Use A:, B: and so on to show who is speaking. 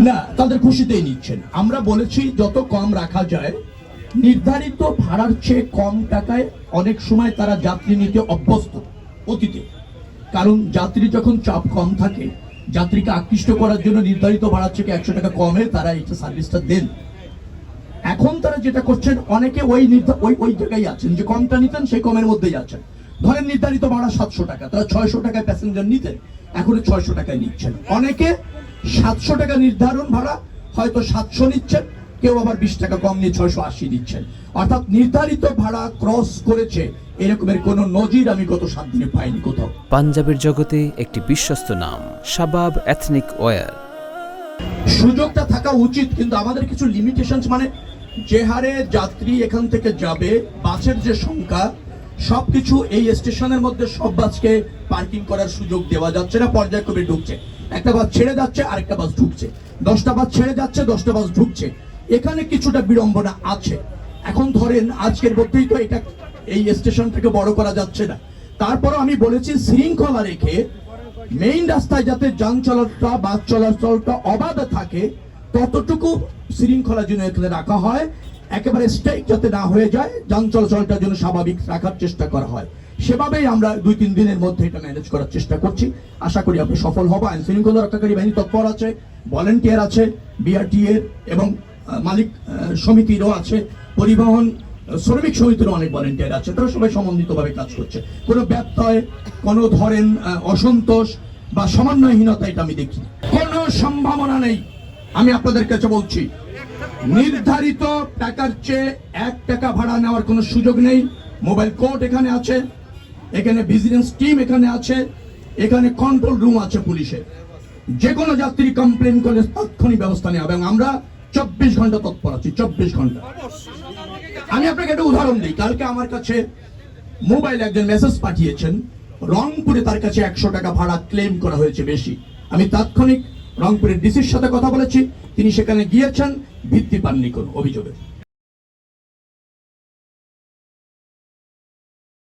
A: না, তাদের খুশিতেই নিচ্ছেন। আমরা বলেছি যত কম রাখা যায়, নির্ধারিত ভাড়ার চেয়ে কম টাকায় অনেক সময় তারা যাত্রী নিতে অভ্যস্ত অতীতে। কারণ যাত্রী যখন চাপ কম থাকে, যাত্রীকে আকৃষ্ট করার জন্য নির্ধারিত ভাড়ার থেকে 100 টাকা কমে তারা এই সার্ভিসটা দেন। এখন তারা যেটা করছেন, অনেকে ওই জায়গায় আছেন যে কমটা নিতেন সেই কমের মধ্যেই আছেন। ধরেন নির্ধারিত ভাড়া 700 টাকা, তারা 600 টাকায় প্যাসেঞ্জার নিতেন, এখন 600 টাকায় নিচ্ছেন। অনেকে 700 টাকা নির্ধারণ ভাড়া হয়তো 700 নিচ্ছেন, কেউ আবার 20 টাকা কম নিয়ে 680 দিচ্ছেন। অর্থাৎ নির্ধারিত ভাড়া ক্রস করেছে এরকমের কোন নজির আমি গত 7 দিনে পাইনি কোথাও।
B: পাঞ্জাবের জগতে একটি বিশ্বস্ত নাম, শাবাব এথনিক ওয়্যার।
A: সুযোগটা থাকা উচিত, কিন্তু আমাদের কিছু লিমিটেশনস, মানে যে হারে যাত্রী এখান থেকে যাবে, বাসের যে সংখ্যা, সবকিছু এই স্টেশনের মধ্যে সব বাসকে পার্কিং করার সুযোগ দেওয়া যাচ্ছে না। পর্যায়ক্রমে ঢুকছে, একটা বাস ছেড়ে যাচ্ছে, আরেকটা বাস ঢুকছে, 10টা বাস ছেড়ে যাচ্ছে, 10টা বাস ঢুকছে। এখানে কিছুটা বিড়ম্বনা আছে। এখন ধরেন আজকের মধ্যেই তো এটা এই স্টেশন থেকে বড় করা যাচ্ছে না। তারপরও আমি বলেছি শৃঙ্খলা রেখে মেইন রাস্তায় যাতে যান চলাচলটা, বাস চলাচলটা অবাধ থাকে, ততটুকু শৃঙ্খলা যেন এখানে রাখা হয়। একেবারে স্ট্রাইক যাতে না হয়ে যায়, যান চলাচলটা যেন স্বাভাবিক রাখার চেষ্টা করা হয়। সেভাবেই আমরা 2-3 দিনের মধ্যে এটা ম্যানেজ করার চেষ্টা করছি। আশা করি আপনি সফল হব। আইন শৃঙ্খলা রক্ষাকারী বাহিনী তৎপর আছে, ভলেন্টিয়ার আছে, বিআরটি এর এবং মালিক সমিতিরও আছে, পরিবহন শ্রমিক সমিতিরও অনেক ভলেন্টিয়ার আছে। তারা সবাই সমন্বিতভাবে কাজ করছে। কোনো ব্যত্যয়, কোনো ধরেন অসন্তোষ বা সমন্বয়হীনতা এটা আমি দেখি কোনো সম্ভাবনা নেই। আমি আপনাদের কাছে বলছি, নির্ধারিত টাকার চেয়ে 1 টাকা ভাড়া নেওয়ার কোনো সুযোগ নেই। মোবাইল কোর্ট এখানে আছে, এখানে ভিজিলেন্স টিম এখানে আছে, এখানে কন্ট্রোল রুম আছে পুলিশের। যে কোনো যাত্রী কমপ্লেন করলে তাৎক্ষণিক ব্যবস্থা নেওয়া হবে এবং আমরা 24 ঘন্টা তৎপর আছি। 24 ঘন্টা। আমি আপনাকে একটা উদাহরণ দিই। কালকে আমার কাছে মোবাইল একজন মেসেজ পাঠিয়েছেন, রংপুরে তার কাছে 100 টাকা ভাড়া ক্লেম করা হয়েছে বেশি। আমি তাৎক্ষণিক রংপুরের ডিসির সাথে কথা বলেছি, তিনি সেখানে গিয়েছেন, ভিত্তি পাননি কোনো অভিযোগের।